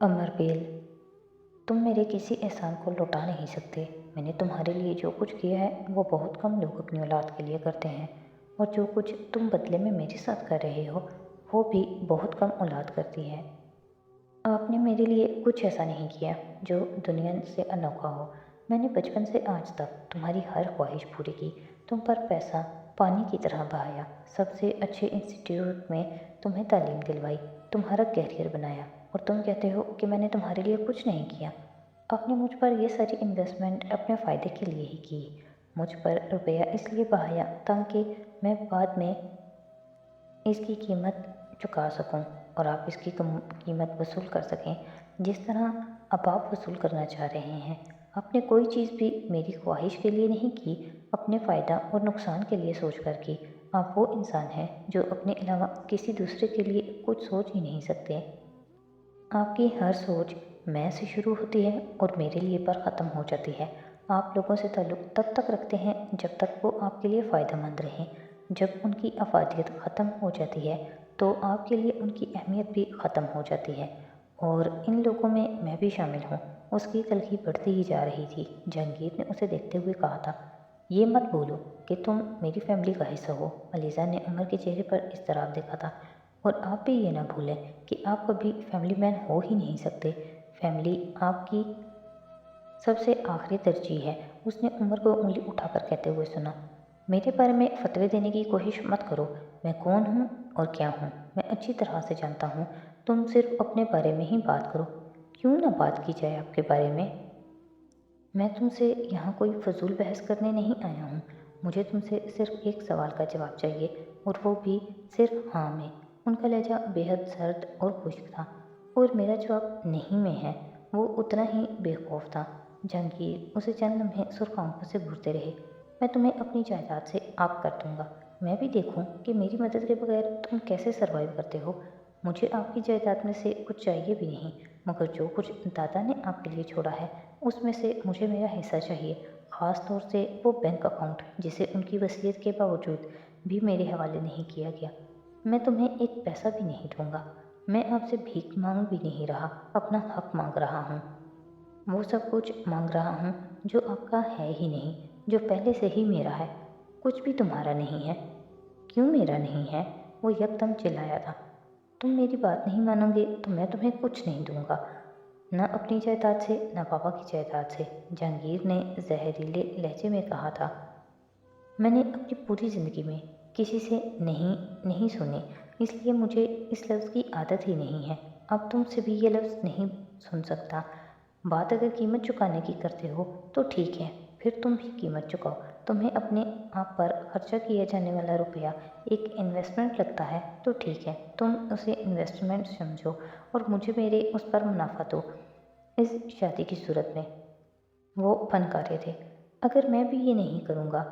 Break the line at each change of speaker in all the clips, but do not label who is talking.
अमरबेल, तुम मेरे किसी एहसान को लौटा नहीं सकते। मैंने तुम्हारे लिए जो कुछ किया है वो बहुत कम लोग अपनी औलाद के लिए करते हैं, और जो कुछ तुम बदले में मेरे साथ कर रहे हो वो भी बहुत कम औलाद करती है। आपने मेरे लिए कुछ ऐसा नहीं किया जो दुनिया से अनोखा हो। मैंने बचपन से आज तक तुम्हारी हर ख्वाहिश पूरी की, तुम पर पैसा पानी की तरह बहाया, सबसे अच्छे इंस्टीट्यूट में तुम्हें तालीम दिलवाई, तुम्हारा कैरियर बनाया, और तुम कहते हो कि मैंने तुम्हारे लिए कुछ नहीं किया। आपने मुझ पर ये सारी इन्वेस्टमेंट अपने फ़ायदे के लिए ही की। मुझ पर रुपया इसलिए बहाया ताकि मैं बाद में इसकी कीमत चुका सकूं और आप इसकी कीमत वसूल कर सकें, जिस तरह अब आप वसूल करना चाह रहे हैं। आपने कोई चीज़ भी मेरी ख्वाहिश के लिए नहीं की, अपने फ़ायदा और नुकसान के लिए सोच कर की। आप वो इंसान हैं जो अपने अलावा किसी दूसरे के लिए कुछ सोच ही नहीं सकते। आपकी हर सोच मैं से शुरू होती है और मेरे लिए पर ख़त्म हो जाती है। आप लोगों से ताल्लुक़ तब तक रखते हैं जब तक वो आपके लिए फ़ायदेमंद रहें। जब उनकी अफादियत ख़त्म हो जाती है तो आपके लिए उनकी अहमियत भी ख़त्म हो जाती है, और इन लोगों में मैं भी शामिल हूँ। उसकी तलखी बढ़ती ही जा रही थी। जहांगीर ने उसे देखते हुए कहा था, ये मत बोलो कि तुम मेरी फैमिली का हिस्सा हो। अलीज़ा ने उमर के चेहरे पर इज़्तिराब देखा था। और आप भी ये ना भूलें कि आप कभी फैमिली मैन हो ही नहीं सकते। फैमिली आपकी सबसे आखिरी तरजीह है। उसने उमर को उंगली उठाकर कहते हुए सुना, मेरे बारे में फतवे देने की कोशिश मत करो। मैं कौन हूँ और क्या हूँ मैं अच्छी तरह से जानता हूँ। तुम सिर्फ अपने बारे में ही बात करो। क्यों ना बात की जाए आपके बारे में। मैं तुमसे यहाँ कोई फजूल बहस करने नहीं आया हूँ। मुझे तुमसे सिर्फ एक सवाल का जवाब चाहिए, और वो भी सिर्फ हाँ में। उनका लहजा बेहद सर्द और खुश्क था, और मेरा जवाब नहीं में है वो उतना ही बेखौफ था। जहांगीर उसे चंद लम्हे सुर्ख आंखों से घूरते रहे। मैं तुम्हें अपनी जायदाद से आग कर दूंगा। मैं भी देखूं कि मेरी मदद के बगैर तुम कैसे सरवाइव करते हो। मुझे आपकी जायदाद में से कुछ चाहिए भी नहीं, मगर जो कुछ दादा ने आपके लिए छोड़ा है उसमें से मुझे मेरा हिस्सा चाहिए, ख़ास तौर से वो बैंक अकाउंट जिसे उनकी वसीयत के बावजूद भी मेरे हवाले नहीं किया गया। मैं तुम्हें एक पैसा भी नहीं दूंगा। मैं आपसे भीख मांग भी नहीं रहा, अपना हक मांग रहा हूँ। वो सब कुछ मांग रहा हूँ जो आपका है ही नहीं, जो पहले से ही मेरा है। कुछ भी तुम्हारा नहीं है। क्यों मेरा नहीं है? वो यकदम चिल्लाया था। तुम मेरी बात नहीं मानोगे तो मैं तुम्हें कुछ नहीं दूंगा, न अपनी जायदाद से न पापा की जायदाद से। जहांगीर ने जहरीले लहजे में कहा था, मैंने अपनी पूरी ज़िंदगी में किसी से नहीं नहीं सुनी, इसलिए मुझे इस लफ्ज़ की आदत ही नहीं है। अब तुमसे भी ये लफ्ज़ नहीं सुन सकता। बात अगर कीमत चुकाने की करते हो तो ठीक है, फिर तुम भी कीमत चुकाओ। तुम्हें अपने आप पर खर्चा किया जाने वाला रुपया एक इन्वेस्टमेंट लगता है तो ठीक है, तुम उसे इन्वेस्टमेंट समझो और मुझे मेरे उस पर मुनाफा दो। इस शादी की सूरत में वो फनकारे थे। अगर मैं भी ये नहीं करूँगा,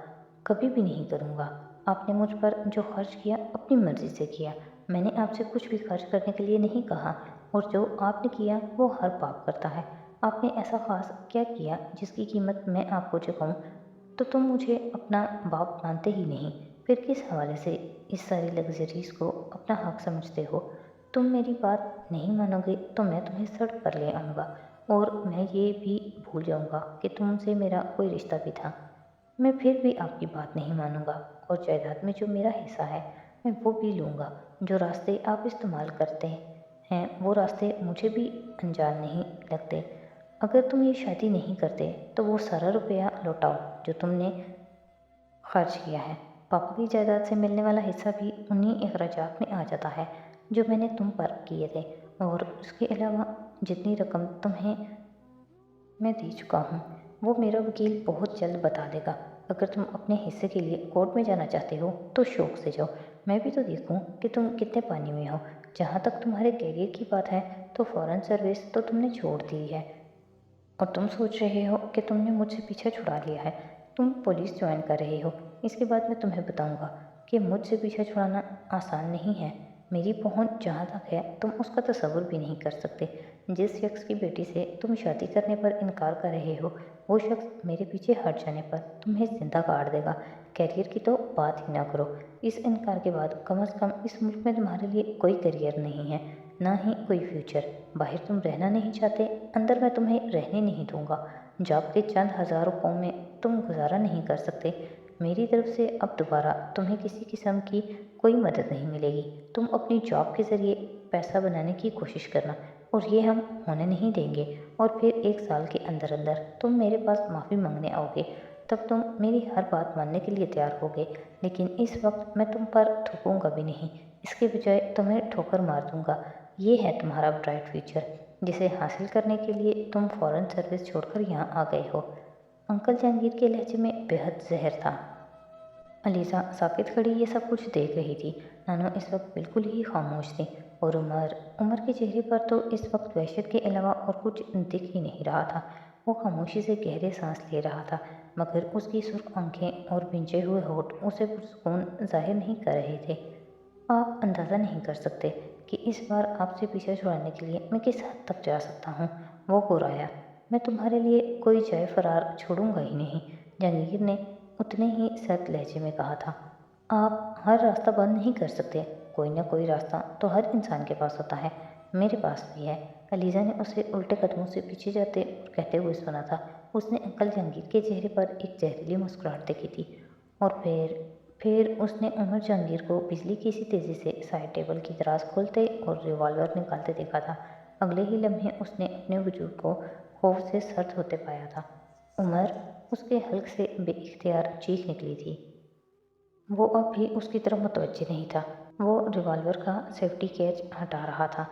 कभी भी नहीं करूँगा। आपने मुझ पर जो खर्च किया अपनी मर्ज़ी से किया। मैंने आपसे कुछ भी खर्च करने के लिए नहीं कहा, और जो आपने किया वो हर पाप करता है। आपने ऐसा ख़ास क्या किया जिसकी कीमत मैं आपको चुकाऊँ? तो तुम मुझे अपना बाप मानते ही नहीं, फिर किस हवाले से इस सारी लग्जरीज़ को अपना हक समझते हो? तुम मेरी बात नहीं मानोगे तो मैं तुम्हें सड़क पर ले आऊँगा, और मैं ये भी भूल जाऊँगा कि तुमसे मेरा कोई रिश्ता भी था। मैं फिर भी आपकी बात नहीं मानूँगा, और जायदाद में जो मेरा हिस्सा है मैं वो भी लूँगा। जो रास्ते आप इस्तेमाल करते हैं वो रास्ते मुझे भी अनजान नहीं लगते। अगर तुम ये शादी नहीं करते तो वो सारा रुपया लौटाओ जो तुमने खर्च किया है। पापा की जायदाद से मिलने वाला हिस्सा भी उन्हीं अखराजात में आ जाता है जो मैंने तुम पर किए थे, और उसके अलावा जितनी रकम तुम्हें मैं दे चुका हूँ वो मेरा वकील बहुत जल्द बता देगा। अगर तुम अपने हिस्से के लिए कोर्ट में जाना चाहते हो तो शौक से जाओ। मैं भी तो देखूँ कि तुम कितने पानी में हो। जहाँ तक तुम्हारे कैरियर की बात है तो फॉरेन सर्विस तो तुमने छोड़ दी है, और तुम सोच रहे हो कि तुमने मुझसे पीछा छुड़ा लिया है। तुम पुलिस ज्वाइन कर रहे हो। इसके बाद मैं तुम्हें बताऊंगा कि मुझसे पीछा छुड़ाना आसान नहीं है। मेरी पहुंच जहाँ तक है तुम उसका तसव्वुर भी नहीं कर सकते। जिस शख्स की बेटी से तुम शादी करने पर इनकार कर रहे हो वो शख्स मेरे पीछे हट जाने पर तुम्हें जिंदा काट देगा। कैरियर की तो बात ही ना करो। इस इनकार के बाद कम अज़ कम इस मुल्क में तुम्हारे लिए कोई करियर नहीं है। ना ही कोई फ्यूचर। बाहर तुम रहना नहीं चाहते, अंदर मैं तुम्हें रहने नहीं दूंगा। जॉब के चंद हज़ार रुपयों में तुम गुजारा नहीं कर सकते। मेरी तरफ से अब दोबारा तुम्हें किसी किस्म की कोई मदद नहीं मिलेगी। तुम अपनी जॉब के ज़रिए पैसा बनाने की कोशिश करना, और ये हम होने नहीं देंगे। और फिर 1 साल के अंदर अंदर तुम मेरे पास माफ़ी मांगने आओगे, तब तुम मेरी हर बात मानने के लिए तैयार होगे। लेकिन इस वक्त मैं तुम पर थूकूंगा भी नहीं, इसके बजाय तुम्हें ठोकर मार दूंगा। ये है तुम्हारा ब्राइट फ्यूचर, जिसे हासिल करने के लिए तुम फॉरेन सर्विस छोड़कर यहाँ आ गए हो। अंकल जहांगीर के लहजे में बेहद जहर था। अलीसा साकित खड़ी ये सब कुछ देख रही थी। नानो इस वक्त बिल्कुल ही खामोश थी, और उमर के चेहरे पर तो इस वक्त वहशत के अलावा और कुछ दिख ही नहीं रहा था। वो खामोशी से गहरे सांस ले रहा था, मगर उसकी सुर्ख आंखें और भिंचे हुए होठ उसे पुरसुकून जाहिर नहीं कर रहे थे। आप अंदाज़ा नहीं कर सकते कि इस बार आपसे पीछा छुड़ाने के लिए मैं किस हद तक जा सकता हूँ, वो गुर्राया। मैं तुम्हारे लिए कोई जाए फरार छोड़ूंगा ही नहीं, जहांगीर ने उतने ही सख्त लहजे में कहा था। आप हर रास्ता बंद नहीं कर सकते, कोई ना कोई रास्ता तो हर इंसान के पास होता है, मेरे पास भी है। अलीज़ा ने उसे उल्टे कदमों से पीछे जाते और कहते हुए सुना था। उसने अंकल जहांगीर के चेहरे पर एक जहरीली मुस्कुराहट देखी थी, और फिर उसने उमर जहांगीर को बिजली की सी तेज़ी से साइड टेबल की दराज खोलते और रिवॉल्वर निकालते देखा था। अगले ही लम्हे उसने अपने वजूद को खौफ से सर्द होते पाया था। उमर, उसके हल्क से बेइख्तियार चीख निकली थी। वो अब भी उसकी तरफ मुतवज्जे नहीं था। वो रिवॉल्वर का सेफ्टी कैच हटा रहा था।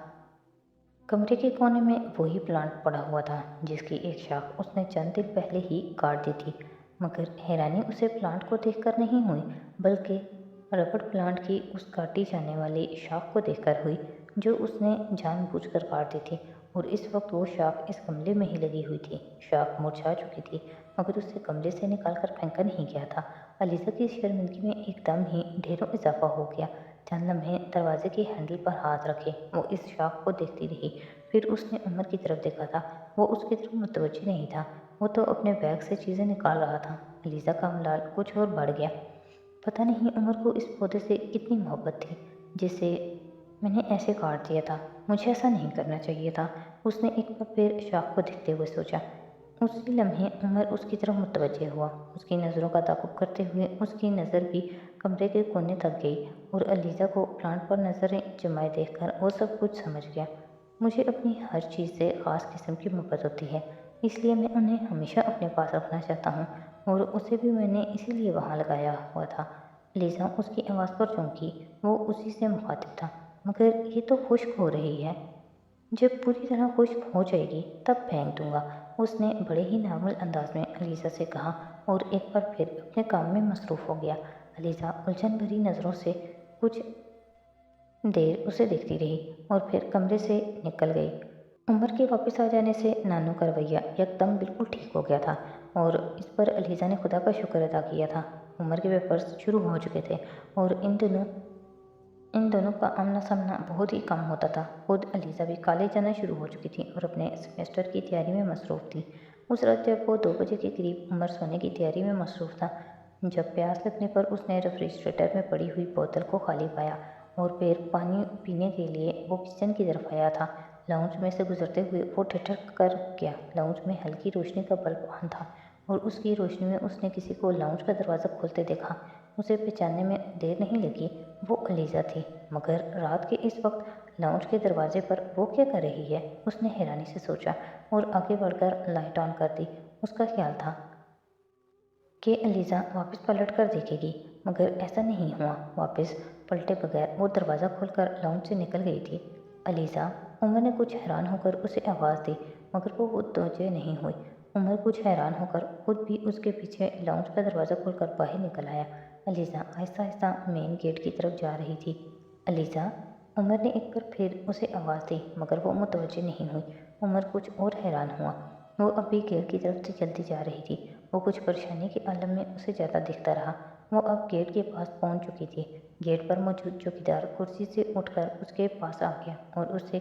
कमरे के कोने में वही प्लांट पड़ा हुआ था, जिसकी एक शाख उसने चंद दिन पहले ही काट दी थी। मगर हैरानी उसे प्लांट को देखकर नहीं हुई, बल्कि रबड़ प्लांट की उस काटी जाने वाली शाख को देखकर हुई, जो उसने जानबूझकर काट दी थी। और इस वक्त वो शाख इस गमले में ही लगी हुई थी। शाख मुरझा चुकी थी, मगर उसे गमले से निकालकर फेंका नहीं गया था। अलीज़ा की शर्मिंदगी में एकदम ही ढेरों इजाफा हो गया। चंद लम्हे दरवाजे के हैंडल पर हाथ रखे वो इस शाख को देखती रही। फिर उसने उमर की तरफ देखा था। वो उसकी तरफ मुतवज्जे नहीं था, वो तो अपने बैग से चीज़ें निकाल रहा था। अलीज़ा का मलाल कुछ और बढ़ गया। पता नहीं उमर को इस पौधे से कितनी मोहब्बत थी, जिसे मैंने ऐसे काट दिया था। मुझे ऐसा नहीं करना चाहिए था। उसने एक बार फिर शाख को देखते हुए सोचा। उसी लम्हे उमर उसकी तरफ मुतवज्जे हुआ। उसकी नज़रों का ताक़ुब करते हुए उसकी नज़र भी कमरे के कोने तक गई, और अलीज़ा को प्लांट पर नज़रें जमाए देखकर वो सब कुछ समझ गया। मुझे अपनी हर चीज़ से ख़ास किस्म की मोहब्बत होती है, इसलिए मैं उन्हें हमेशा अपने पास रखना चाहता हूँ, और उसे भी मैंने इसीलिए वहाँ लगाया हुआ था। अलीज़ा उसकी आवाज़ पर चौंकी। वो उसी से मुखातिब था। मगर ये तो खुश्क हो रही है। जब पूरी तरह खुश्क हो जाएगी तब फेंक दूंगा, उसने बड़े ही नॉर्मल अंदाज में अलीज़ा से कहा, और एक बार फिर अपने काम में मसरूफ़ हो गया। अलीज़ा उलझन भरी नज़रों से कुछ देर उसे देखती रही, और फिर कमरे से निकल गई। उमर के वापस आ जाने से नानू का रवैया एकदम बिल्कुल ठीक हो गया था, और इस पर अलीज़ा ने खुदा का शुक्र अदा किया था। उमर के पेपर्स शुरू हो चुके थे, और इन दोनों का आमना सामना बहुत ही कम होता था। खुद अलीज़ा भी कॉलेज जाना शुरू हो चुकी थी और अपने सेमेस्टर की तैयारी में मसरूफ़ थी। उस रात जब वो 2 बजे के करीब उमर सोने की तैयारी में मसरूफ़ था, जब प्यास लगने पर उसने रेफ्रिजरेटर में पड़ी हुई बोतल को खाली पाया, और फिर पानी पीने के लिए वो किचन की तरफ आया था। लाउंज में से गुजरते हुए वो ठिठक कर गया। लाउंज में हल्की रोशनी का बल्ब ऑन था, और उसकी रोशनी में उसने किसी को लाउंज का दरवाज़ा खोलते देखा। उसे पहचानने में देर नहीं लगी, वो अलीज़ा थी। मगर रात के इस वक्त लाउंज के दरवाजे पर वो क्या कर रही है, उसने हैरानी से सोचा, और आगे बढ़कर लाइट ऑन कर दी। उसका ख्याल था कि अलीज़ा वापस पलट कर देखेगी, मगर ऐसा नहीं हुआ। वापस पलटे बगैर वो दरवाज़ा खोलकर लाउंज से निकल गई थी। अलीज़ा, उमर ने कुछ हैरान होकर उसे आवाज़ दी, मगर वो मुतवज्जे नहीं हुई। उमर कुछ हैरान होकर खुद भी उसके पीछे लाउंज का दरवाज़ा खोलकर बाहर निकल आया। अलीज़ा आहिस्ता आहिस्ता मेन गेट की तरफ जा रही थी। अलीज़ा, उमर ने एक बार फिर उसे आवाज़ दी, मगर वो मुतवज्जे नहीं हुई। उमर कुछ और हैरान हुआ। वो अब भी गेट की तरफ से चलती जा रही थी। वो कुछ परेशानी के आलम में उसे ज़्यादा दिखता रहा। वो अब गेट के पास पहुंच चुकी थी। गेट पर मौजूद चौकीदार कुर्सी से उठकर उसके पास आ गया और उससे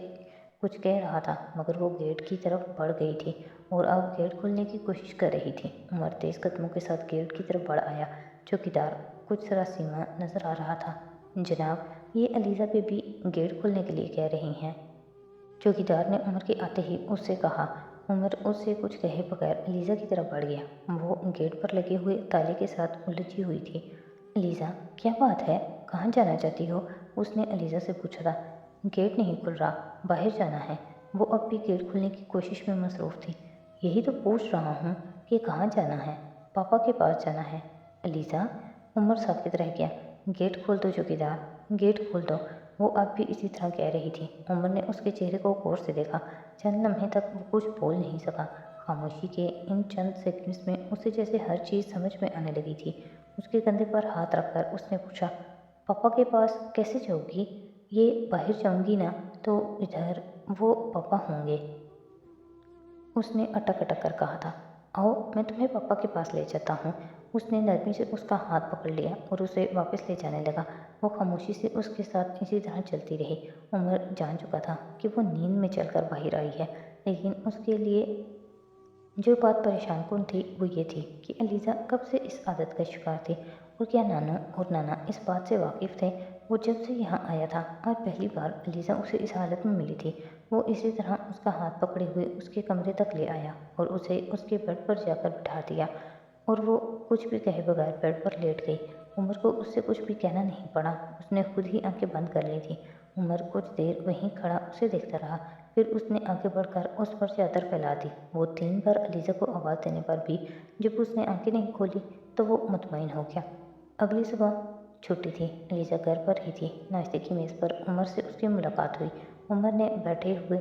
कुछ कह रहा था, मगर वो गेट की तरफ बढ़ गई थी और अब गेट खोलने की कोशिश कर रही थी। उमर तेज़ कदमों के साथ गेट की तरफ बढ़ आया। चौकीदार कुछ सरासीमा नज़र आ रहा था। जनाब, ये अलीज़ा बेबी गेट खोलने के लिए कह रही हैं। चौकीदार ने उमर के आते ही उससे कहा। उमर उससे कुछ कहे बगैर अलीज़ा की तरफ बढ़ गया। वो गेट पर लगे हुए ताले के साथ उलझी हुई थी। अलीज़ा, क्या बात है? कहाँ जाना चाहती हो? उसने अलीज़ा से पूछा था। गेट नहीं खुल रहा, बाहर जाना है। वो अब भी गेट खोलने की कोशिश में मसरूफ़ थी। यही तो पूछ रहा हूँ कि कहाँ जाना है? पापा के पास जाना है। अलीज़ा, उमर साकित रह गया। गेट खोल दो चौकीदार, गेट खोल दो। वो अब भी इसी तरह कह रही थी। उमर ने उसके चेहरे को गौर से देखा। चंद लम्हे तक वो कुछ बोल नहीं सका। खामोशी के इन चंद सेकंड्स में उसे जैसे हर चीज़ समझ में आने लगी थी। उसके कंधे पर हाथ रखकर उसने पूछा, पापा के पास कैसे जाओगी? ये बाहर जाऊंगी ना तो इधर वो पापा होंगे। उसने अटक अटक कर कहा था। आओ, मैं तुम्हें पापा के पास ले जाता हूँ। उसने नरमी से उसका हाथ पकड़ लिया और उसे वापस ले जाने लगा। वो खामोशी से उसके साथ इसी तरह चलती रही। उमर जान चुका था कि वो नींद में चलकर बाहर आई है, लेकिन उसके लिए जो बात परेशान कुन थी वो ये थी कि अलीज़ा कब से इस आदत का शिकार थी और क्या नानू और नाना इस बात से वाकिफ़ थे। वो जब से यहाँ आया था आज पहली बार अलीज़ा उसे इस हालत में मिली थी। वो इसी तरह उसका हाथ पकड़े हुए उसके कमरे तक ले आया और उसे उसके बेड पर जाकर बिठा दिया और वो कुछ भी कहे बगैर बेड पर लेट गई। उमर को उससे कुछ भी कहना नहीं पड़ा। उसने खुद ही आंखें बंद कर ली थी। उमर कुछ देर वहीं खड़ा उसे देखता रहा। फिर उसने आगे बढ़कर उस पर चादर फैला दी। वो 3 बार अलीज़ा को आवाज़ देने पर भी जब उसने आंखें नहीं खोली तो वो मुतमईन हो गया। अगली सुबह छुट्टी थी। अलीज़ा घर पर ही थी। नाश्ते की मेज़ पर उमर से उसकी मुलाकात हुई। उमर ने बैठे हुए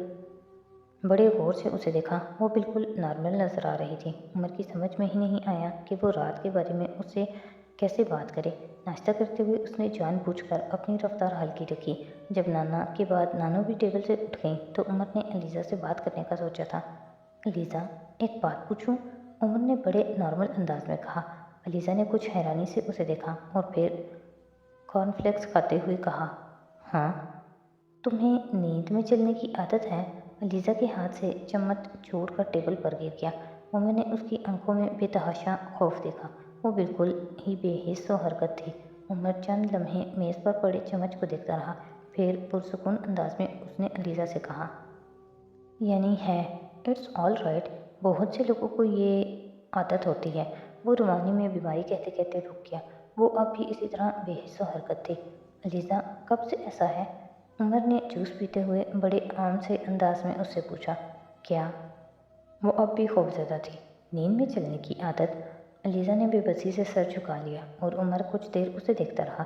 बड़े गौर से उसे देखा। वो बिल्कुल नॉर्मल नज़र आ रही थी। उमर की समझ में ही नहीं आया कि वो रात के बारे में उससे कैसे बात करे। नाश्ता करते हुए उसने जानबूझकर अपनी रफ्तार हल्की रखी। जब नाना के बाद नानू भी टेबल से उठ गई तो उमर ने अलीज़ा से बात करने का सोचा था। अलीज़ा, एक बात पूछूं? उमर ने बड़े नॉर्मल अंदाज में कहा। अलीज़ा ने कुछ हैरानी से उसे देखा और फिर कॉर्नफ्लेक्स खाते हुए कहा, हाँ, तुम्हें नींद में चलने की आदत है? अलीज़ा के हाथ से चम्मच छूटकर टेबल पर गिर गया। उमर ने उसकी आंखों में बेतहाशा खौफ देखा। वो बिल्कुल ही बेहिस व हरकत थी। उमर चंद लम्हे मेज़ पर पड़े चम्मच को देखता रहा। फिर पुरसुकून अंदाज में उसने अलीज़ा से कहा, यानी है, इट्स ऑल राइट। बहुत से लोगों को ये आदत होती है। वो रुमानी में बीमारी कहते कहते रुक गया। वो अब भी इसी तरह बेहिस्सो हरकत थी। अलीज़ा, कब से ऐसा है? उमर ने जूस पीते हुए बड़े आम से अंदाज में उससे पूछा। क्या? वो अब भी खौफज़दा थी। नींद में चलने की आदत? अलीज़ा ने बेबसी से सर झुका लिया और उमर कुछ देर उसे देखता रहा।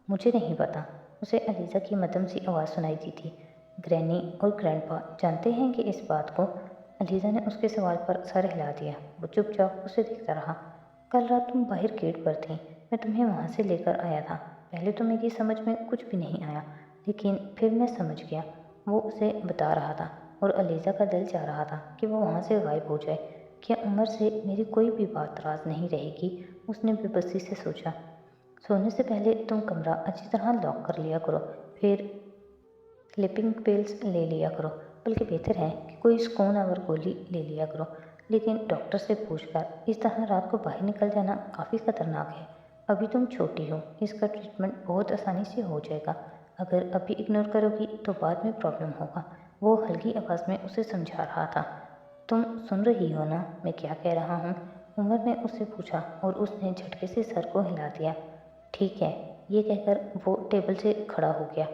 मुझे नहीं पता। उसे अलीज़ा की मध्यम सी आवाज़ सुनाई दी थी। ग्रैनी और ग्रैंडपा जानते हैं कि इस बात को? अलीज़ा ने उसके सवाल पर सर हिला दिया। वो चुपचाप उसे देखता रहा। कल रात तुम बाहर गेट पर थी। मैं तुम्हें वहाँ से लेकर आया था। पहले तो मेरी समझ में कुछ भी नहीं आया, लेकिन फिर मैं समझ गया। वो उसे बता रहा था और अलीज़ा का दिल चाह रहा था कि वो वहाँ से गायब हो जाए। क्या उमर से मेरी कोई भी बात राज नहीं रहेगी? उसने बेबसी से सोचा। सोने से पहले तुम कमरा अच्छी तरह लॉक कर लिया करो, फिर स्लीपिंग पिल्स ले लिया करो। बल्कि बेहतर है कि कोई सुकून आवर गोली ले लिया करो। लेकिन डॉक्टर से पूछकर इस तरह रात को बाहर निकल जाना काफ़ी खतरनाक है। अभी तुम छोटी हो, इसका ट्रीटमेंट बहुत आसानी से हो जाएगा। अगर अभी इग्नोर करोगी तो बाद में प्रॉब्लम होगा। वो हल्की आवाज़ में उसे समझा रहा था। तुम सुन रही हो ना मैं क्या कह रहा हूँ? उमर ने उससे पूछा और उसने झटके से सर को हिला दिया। ठीक है, ये कहकर वो टेबल से खड़ा हो गया।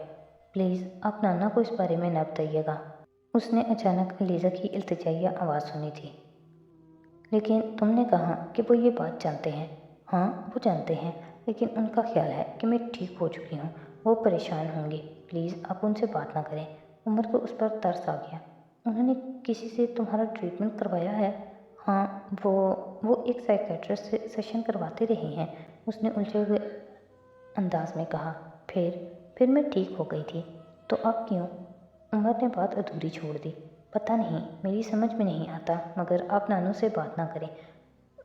प्लीज़ आप नाना को इस बारे में न बताइएगा। उसने अचानक अलीज़ा की इल्तिजाइया आवाज़ सुनी थी। लेकिन तुमने कहा कि वो ये बात जानते हैं। हाँ, वो जानते हैं, लेकिन उनका ख्याल है कि मैं ठीक हो चुकी हूँ। वो परेशान होंगे। प्लीज़ आप उनसे बात ना करें। उमर को उस पर तरस आ गया। उन्होंने किसी से तुम्हारा ट्रीटमेंट करवाया है? हाँ, वो एक साइकेट्रिस्ट से सेशन करवाते रहे हैं। उसने उलझे हुए अंदाज में कहा। फिर मैं ठीक हो गई थी। तो अब क्यों? उमर ने बात अधूरी छोड़ दी। पता नहीं, मेरी समझ में नहीं आता, मगर आप नानू से बात ना करें।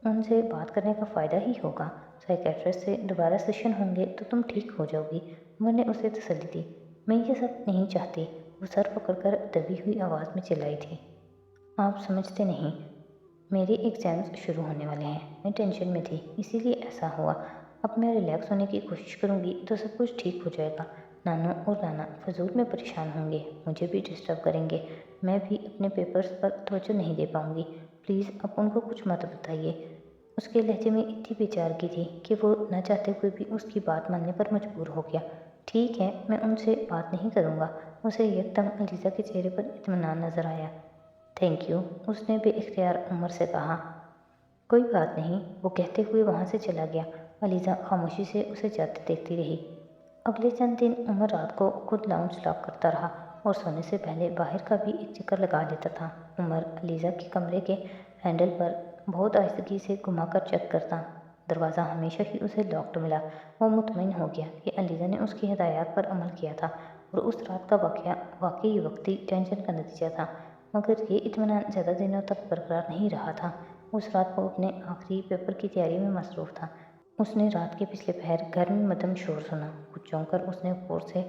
उनसे बात करने का फ़ायदा ही होगा। साइकेट्रिस्ट से दोबारा सेशन होंगे तो तुम ठीक हो जाओगी। उमर ने उसे तसल्ली दी। मैं ये सब नहीं चाहती। वो सर पकड़कर दबी हुई आवाज़ में चिल्लाई थी। आप समझते नहीं, मेरे एग्ज़ाम्स शुरू होने वाले हैं। मैं टेंशन में थी, इसीलिए ऐसा हुआ। अब मैं रिलैक्स होने की कोशिश करूँगी तो सब कुछ ठीक हो जाएगा। نانو اور نانا فضول میں پریشان ہوں گے، مجھے بھی ڈسٹرب کریں گے، میں بھی اپنے پیپرز پر توجہ نہیں دے پاؤں گی، پلیز اب ان کو کچھ مت بتائیے۔ اس کے لہجے میں اتنی بے چارگی تھی کہ وہ نہ چاہتے ہوئے بھی اس کی بات ماننے پر مجبور ہو گیا۔ ٹھیک ہے، میں ان سے بات نہیں کروں گا۔ اسے یکدم علیزہ کے چہرے پر اطمینان نظر آیا۔ تھینک یو، اس نے بے اختیار عمر سے کہا۔ کوئی بات نہیں، وہ کہتے ہوئے وہاں سے چلا گیا۔ علیزہ خاموشی سے اسے جاتے دیکھتی رہی۔ اگلے چند دن عمر رات کو خود لاؤنج لاک کرتا رہا اور سونے سے پہلے باہر کا بھی ایک چکر لگا لیتا تھا۔ عمر علیزہ کے کمرے کے ہینڈل پر بہت آہستگی سے گھما کر چیک کرتا۔ دروازہ ہمیشہ ہی اسے لاکڈ ملا۔ وہ مطمئن ہو گیا کہ علیزہ نے اس کی ہدایات پر عمل کیا تھا اور اس رات کا واقعہ واقعی وقتی ٹینشن کا نتیجہ تھا، مگر یہ اطمینان زیادہ دنوں تک برقرار نہیں رہا تھا۔ اس رات وہ اپنے آخری پیپر کی تیاری میں مصروف تھا۔ اس نے رات کے پچھلے پہر گھر میں مدھم شور سنا۔ کچھ چونک کر اس نے غور سے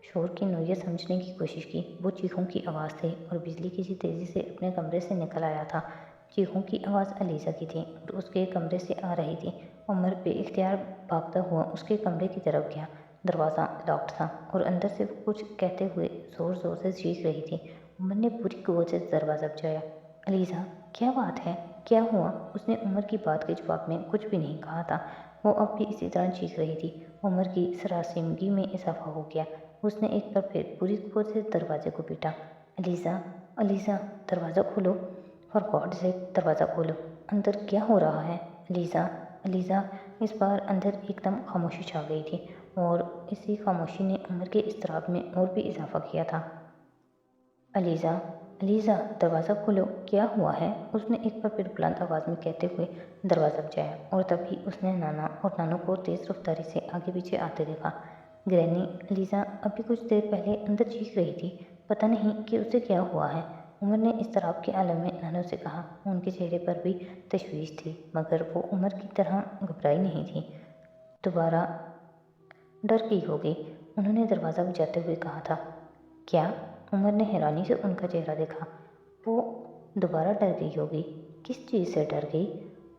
شور کی نوعیت سمجھنے کی کوشش کی۔ وہ چیخوں کی آواز تھی اور بجلی کسی تیزی سے اپنے کمرے سے نکل آیا تھا۔ چیخوں کی آواز علیزہ کی تھی اور اس کے کمرے سے آ رہی تھی۔ عمر بے اختیار بھاگتا ہوا اس کے کمرے کی طرف گیا۔ دروازہ لاکڈ تھا اور اندر سے وہ کچھ کہتے ہوئے زور زور سے چیخ رہی تھی۔ عمر نے پوری قوت سے دروازہ بجایا۔ علیزہ، کیا بات ہے؟ کیا ہوا؟ اس نے عمر کی بات کے جواب میں کچھ بھی نہیں کہا تھا۔ وہ اب بھی اسی طرح چیخ رہی تھی۔ عمر کی سراسیمگی میں اضافہ ہو گیا۔ اس نے ایک بار پھر پوری قوت سے دروازے کو پیٹا۔ علیزہ، علیزہ، دروازہ کھولو، فار گاڈ سیک دروازہ کھولو، اندر کیا ہو رہا ہے؟ علیزہ، علیزہ۔ اس بار اندر ایک دم خاموشی چھا گئی تھی اور اسی خاموشی نے عمر کے اضطراب میں اور بھی اضافہ کیا تھا۔ علیزہ، علیزہ، دروازہ کھولو، کیا ہوا ہے؟ اس نے ایک بار پھر بلند آواز میں کہتے ہوئے دروازہ بجایا اور تبھی اس نے نانا اور نانو کو تیز رفتاری سے آگے پیچھے آتے دیکھا۔ گرینی، علیزہ ابھی کچھ دیر پہلے اندر چیخ رہی تھی، پتہ نہیں کہ اسے کیا ہوا ہے۔ عمر نے اضطراب کے عالم میں نانو سے کہا۔ ان کے چہرے پر بھی تشویش تھی، مگر وہ عمر کی طرح گھبرائی نہیں تھی۔ دوبارہ ڈر گئی ہوگی، انہوں نے دروازہ بجاتے ہوئے کہا تھا۔ کیا؟ عمر نے حیرانی سے ان کا چہرہ دیکھا۔ وہ دوبارہ ڈر گئی ہوگی، کس چیز سے ڈر گئی؟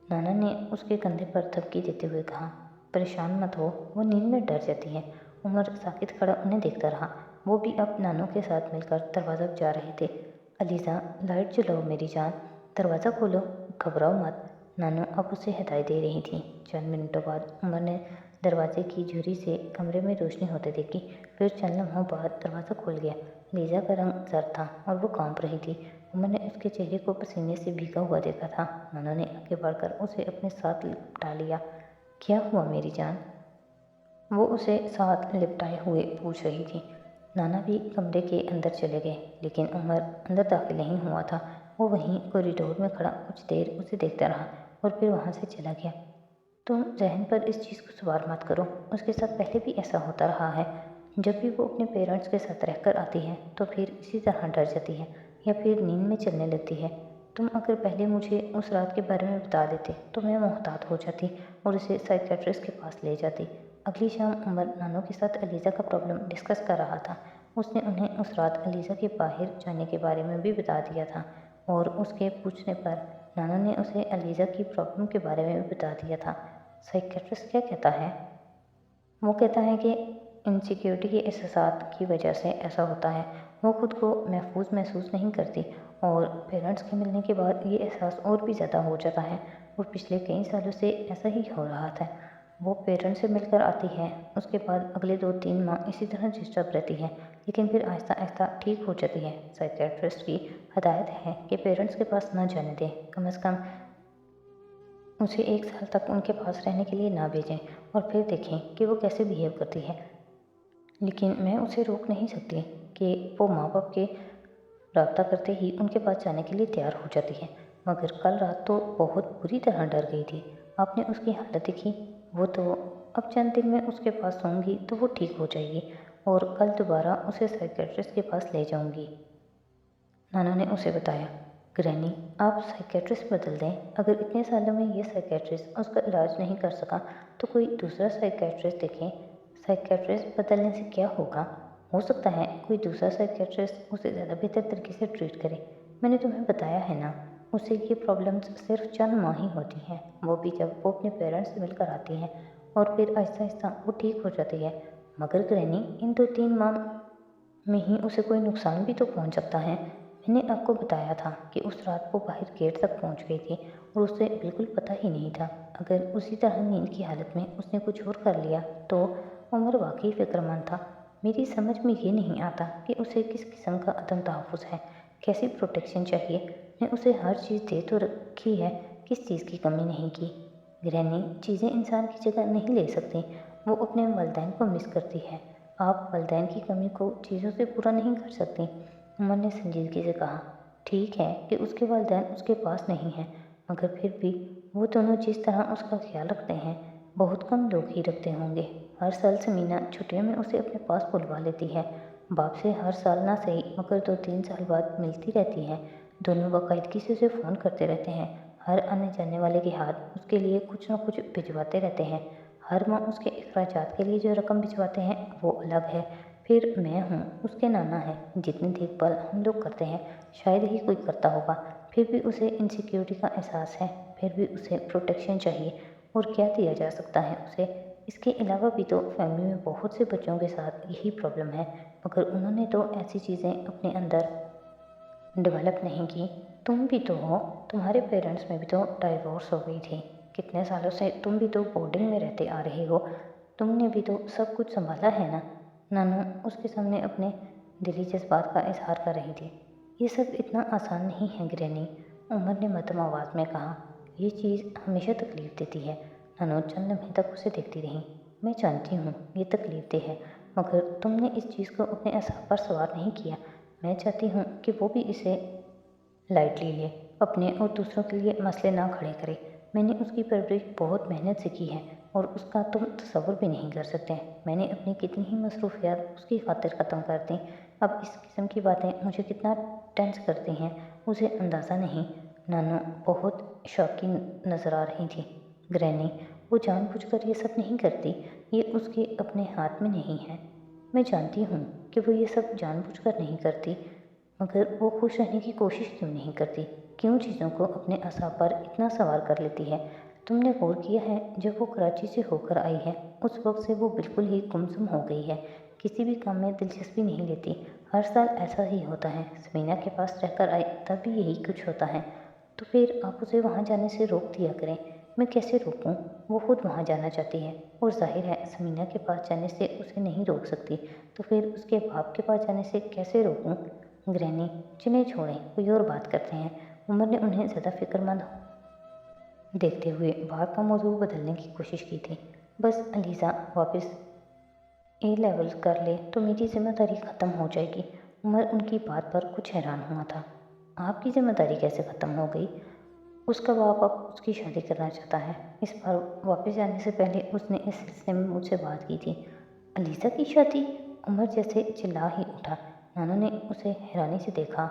نانا نے اس کے کندھے پر تھپکی دیتے ہوئے کہا۔ پریشان مت ہو، وہ نیند میں ڈر جاتی ہے۔ عمر ساکت کھڑا انہیں دیکھتا رہا۔ وہ بھی اب نانو کے ساتھ مل کر دروازہ بجا رہے تھے۔ علیزہ، لائٹ جلاؤ میری جان، دروازہ کھولو، گھبراؤ مت، نانو اب اسے ہدایت دے رہی تھی۔ چند منٹوں بعد عمر نے دروازے کی جھری سے کمرے میں روشنی ہوتے دیکھی، پھر چند لمحوں بعد دروازہ کھل گیا۔ علیزہ کا رنگ زرد تھا اور وہ کانپ رہی تھی۔ عمر نے اس کے چہرے کو پسینے سے بھیگا ہوا دیکھا تھا۔ نانا نے آگے بڑھ کر اسے اپنے ساتھ لپٹا لیا۔ کیا ہوا میری جان؟ وہ اسے ساتھ لپٹائے ہوئے پوچھ رہی تھی۔ نانا بھی کمرے کے اندر چلے گئے، لیکن عمر اندر داخل نہیں ہوا تھا۔ وہ وہیں کوریڈور میں کھڑا کچھ دیر اسے دیکھتا رہا اور پھر وہاں سے چلا گیا۔ تم ذہن پر اس چیز کو سوار مت کرو، اس کے ساتھ پہلے بھی ایسا ہوتا رہا ہے۔ جب بھی وہ اپنے پیرنٹس کے ساتھ رہ کر آتی ہے تو پھر اسی طرح ڈر جاتی ہے یا پھر نیند میں چلنے لگتی ہے۔ تم اگر پہلے مجھے اس رات کے بارے میں بتا دیتے تو میں محتاط ہو جاتی اور اسے سائیکیٹرسٹ کے پاس لے جاتی۔ اگلی شام عمر نانو کے ساتھ علیزہ کا پرابلم ڈسکس کر رہا تھا۔ اس نے انہیں اس رات علیزہ کے باہر جانے کے بارے میں بھی بتا دیا تھا اور اس کے پوچھنے پر نانو نے اسے علیزہ کی پرابلم کے بارے میں بھی بتا دیا تھا۔ سائیکیٹرسٹ کیا کہتا ہے؟ وہ کہتا ہے کہ انسیکیورٹی کے احساسات کی وجہ سے ایسا ہوتا ہے۔ وہ خود کو محفوظ محسوس نہیں کرتی اور پیرنٹس کے ملنے کے بعد یہ احساس اور بھی زیادہ ہو جاتا ہے اور پچھلے کئی سالوں سے ایسا ہی ہو رہا تھا۔ وہ پیرنٹس سے مل کر آتی ہے، اس کے بعد اگلے 2-3 ماہ اسی طرح ڈسٹرب رہتی ہے، لیکن پھر آہستہ آہستہ ٹھیک ہو جاتی ہے۔ سائیکیٹرسٹ کی ہدایت ہے کہ پیرنٹس کے پاس نہ جانے دیں، کم از کم اسے 1 سال تک ان کے پاس رہنے کے لیے نہ بھیجیں اور پھر دیکھیں کہ وہ کیسے بیہیو کرتی ہے۔ لیکن میں اسے روک نہیں سکتی کہ وہ ماں باپ کے رابطہ کرتے ہی ان کے پاس جانے کے لیے تیار ہو جاتی ہے، مگر کل رات تو بہت بری طرح ڈر گئی تھی۔ آپ نے اس کی حالت دیکھی؟ وہ تو اب چند دن میں اس کے پاس سوں گی تو وہ ٹھیک ہو جائے گی اور کل دوبارہ اسے سائیکیٹرسٹ کے پاس لے جاؤں گی، نانا نے اسے بتایا۔ گرینی، آپ سائیکیٹرسٹ بدل دیں، اگر اتنے سالوں میں یہ سائیکیٹرسٹ اس کا علاج نہیں کر سکا تو کوئی دوسرا سائیکیٹرسٹ دیکھیں۔ سائیکیٹرسٹ بدلنے سے کیا ہوگا؟ ہو سکتا ہے کوئی دوسرا سائیکیٹرسٹ اسے زیادہ بہتر طریقے سے ٹریٹ کرے۔ میں نے تمہیں بتایا ہے نا، اسے یہ پرابلمز صرف چند ماہ ہی ہوتی ہیں، وہ بھی جب وہ اپنے پیرنٹس سے مل کر آتی ہے اور پھر آہستہ آہستہ وہ ٹھیک ہو جاتی ہے۔ मगर ग्रैनी, इन 2-3 माह में ही उसे कोई नुकसान भी तो पहुंच सकता है। मैंने आपको बताया था कि उस रात वो बाहर गेट तक पहुंच गई थी और उसे बिल्कुल पता ही नहीं था। अगर उसी तरह नींद की हालत में उसने कुछ और कर लिया तो उमर वाकई फिक्रमंद था। मेरी समझ में ये नहीं आता कि उसे किस किस्म का अदम तहफ़्फ़ुज़ है, कैसी प्रोटेक्शन चाहिए। मैं उसे हर चीज़ दे तो रखी है, किस चीज़ की कमी नहीं की। ग्रैनी, चीज़ें इंसान की जगह नहीं ले सकती, वो अपने वालिदैन को मिस करती है। आप वालिदैन की कमी को चीज़ों से पूरा नहीं कर सकती। उमर ने संजीदगी से कहा। ठीक है कि उसके वालिदैन उसके पास नहीं हैं, मगर फिर भी वो दोनों जिस तरह उसका ख्याल रखते हैं, बहुत कम लोग ही रखते होंगे। हर साल समीना छुट्टियों में उसे अपने पास बुलवा लेती है। बाप से हर साल ना सही मगर 2-3 साल बाद मिलती रहती हैं। दोनों बाकायदगी से उसे फ़ोन करते रहते हैं। हर आने जाने वाले के हाथ उसके लिए कुछ न कुछ भिजवाते रहते हैं। हर माह उसके अखराजात के लिए जो रकम भिजवाते हैं वो अलग है। फिर मैं हूँ, उसके नाना हैं, जितनी देखभाल हम लोग करते हैं शायद ही कोई करता होगा। फिर भी उसे इनसिक्योरिटी का एहसास है, फिर भी उसे प्रोटेक्शन चाहिए। और क्या दिया जा सकता है उसे? इसके अलावा भी तो फैमिली में बहुत से बच्चों के साथ यही प्रॉब्लम है, मगर उन्होंने तो ऐसी चीज़ें अपने अंदर डेवलप नहीं की। तुम भी तो हो, तुम्हारे पेरेंट्स में भी तो डाइवोर्स हो गई थी। कितने सालों से तुम भी तो बोर्डिंग में रहते आ रहे हो, तुमने भी तो सब कुछ संभाला है ना। नानू उसके सामने अपने दिली जज्बात का इजहार कर रही थी। ये सब इतना आसान नहीं है ग्रैनी, उमर ने मध्यम आवाज़ में कहा। ये चीज़ हमेशा तकलीफ देती है। नानू चंद लम्हे तक उसे देखती रही। मैं जानती हूँ ये तकलीफ दे है, मगर तुमने इस चीज़ को अपने असाब पर सवार नहीं किया। मैं चाहती हूँ कि वो भी इसे लाइटली ले, अपने और दूसरों के लिए मसले ना खड़े करे। मैंने उसकी परवरिश बहुत मेहनत से की है और उसका तुम तसव्वुर भी नहीं कर सकते। मैंने अपनी कितनी ही मसरूफियात उसकी खातिर ख़त्म कर दी। अब इस किस्म की बातें मुझे कितना टेंस करती हैं उसे अंदाज़ा नहीं। नानू बहुत शौकीन नज़र आ रही थी। ग्रैनी, वो जानबूझकर ये सब नहीं करती, ये उसके अपने हाथ में नहीं है। मैं जानती हूँ कि वो ये सब जानबूझकर नहीं करती, मगर वो खुश रहने की कोशिश क्यों नहीं करती? क्यों चीज़ों को अपने असाब पर इतना सवार कर लेती है? तुमने गौर किया है, जब वो कराची से होकर आई है उस वक्त से वो बिल्कुल ही गुमसुम हो गई है, किसी भी काम में दिलचस्पी नहीं लेती। हर साल ऐसा ही होता है, समीना के पास रहकर आई तब भी यही कुछ होता है। तो फिर आप उसे वहाँ जाने से रोक दिया करें। मैं कैसे रोकूं? वो खुद वहाँ जाना चाहती है और जाहिर है समीना के पास जाने से उसे नहीं रोक सकती, तो फिर उसके बाप के पास जाने से कैसे रोकूं? ग्रैनी, जिन्हें छोड़ें, कोई और बात करते हैं। उमर ने उन्हें ज़्यादा फिक्रमंद देखते हुए बात का मौजू बदलने की कोशिश की थी। बस अलीज़ा वापस ए लेवल कर ले तो मेरी जिम्मेदारी ख़त्म हो जाएगी। उमर उनकी बात पर कुछ हैरान हुआ था। आपकी जिम्मेदारी कैसे ख़त्म हो गई? उसका बाप अब उसकी शादी करना चाहता है। इस बार वापस जाने से पहले उसने इस सिलसिले में मुझसे बात की थी। अलीज़ा की शादी? उमर जैसे चिल्ला ही उठा। नानू ने उसे हैरानी से देखा।